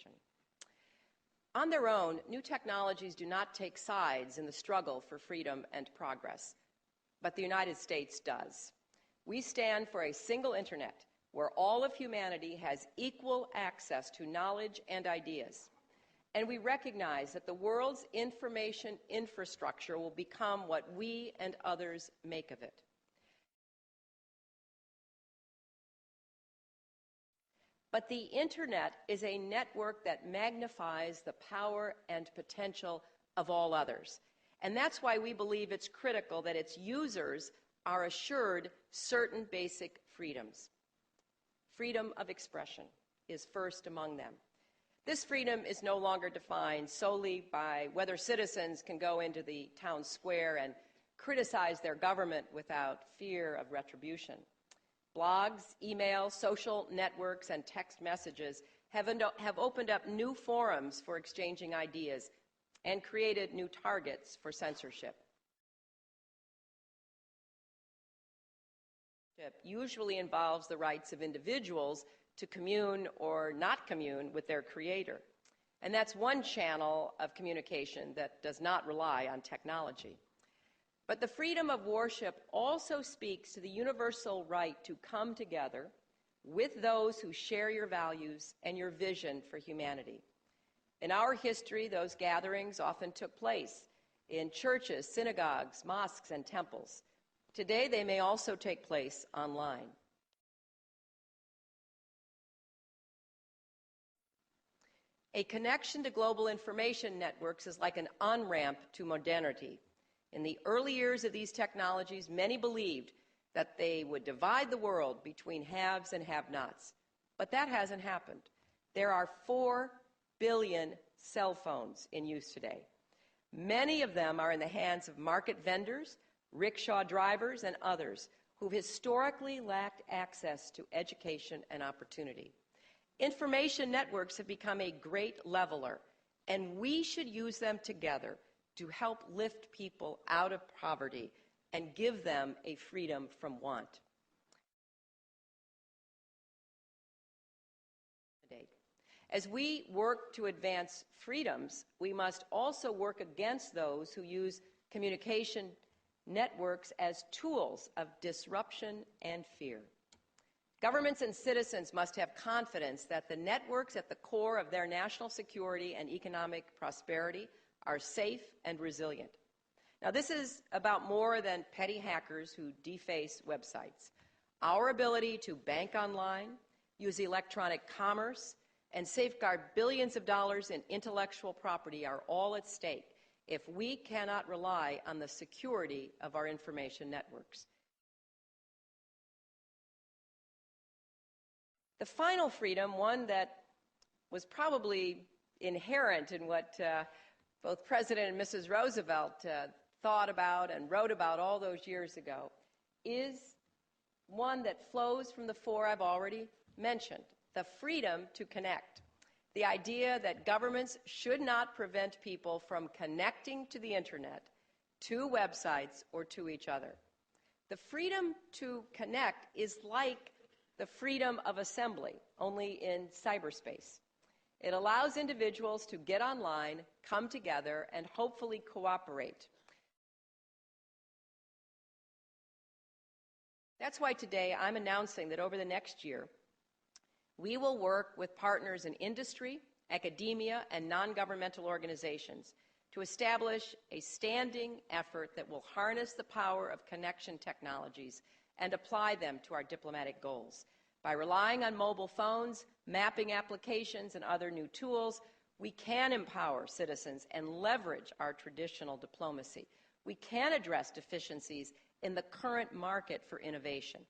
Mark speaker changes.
Speaker 1: communication. On their own, new technologies do not take sides in the struggle for freedom and progress, but the United States does. We stand for a single internet where all of humanity has equal access to knowledge and ideas. And we recognize that the world's information infrastructure will become what we and others make of it. But the internet is a network that magnifies the power and potential of all others. And that's why we believe it's critical that its users are assured certain basic freedoms. Freedom of expression is first among them. This freedom is no longer defined solely by whether citizens can go into the town square and criticize their government without fear of retribution. Blogs, emails, social networks, and text messages have opened up new forums for exchanging ideas and created new targets for censorship. It usually involves the rights of individuals to commune or not commune with their creator. And that's one channel of communication that does not rely on technology. But the freedom of worship also speaks to the universal right to come together with those who share your values and your vision for humanity. In our history, those gatherings often took place in churches, synagogues, mosques, and temples. Today, they may also take place online. A connection to global information networks is like an on-ramp to modernity. In the early years of these technologies, many believed that they would divide the world between haves and have-nots. But that hasn't happened. There are 4 billion cell phones in use today. Many of them are in the hands of market vendors, rickshaw drivers, and others who've historically lacked access to education and opportunity. Information networks have become a great leveler, and we should use them together to help lift people out of poverty and give them a freedom from want. As we work to advance freedoms, we must also work against those who use communication networks as tools of disruption and fear. Governments and citizens must have confidence that the networks at the core of their national security and economic prosperity are safe and resilient. Now, this is about more than petty hackers who deface websites. Our ability to bank online, use electronic commerce, and safeguard billions of dollars in intellectual property are all at stake if we cannot rely on the security of our information networks. The final freedom, one that was probably inherent in what both President and Mrs. Roosevelt thought about and wrote about all those years ago, is one that flows from the 4 I've already mentioned: the freedom to connect. The idea that governments should not prevent people from connecting to the internet, to websites, or to each other. The freedom to connect is like the freedom of assembly, only in cyberspace. It allows individuals to get online, come together, and hopefully cooperate. That's why today I'm announcing that over the next year, we will work with partners in industry, academia, and non-governmental organizations to establish a standing effort that will harness the power of connection technologies and apply them to our diplomatic goals. By relying on mobile phones, mapping applications, and other new tools, we can empower citizens and leverage our traditional diplomacy. We can address deficiencies in the current market for innovation.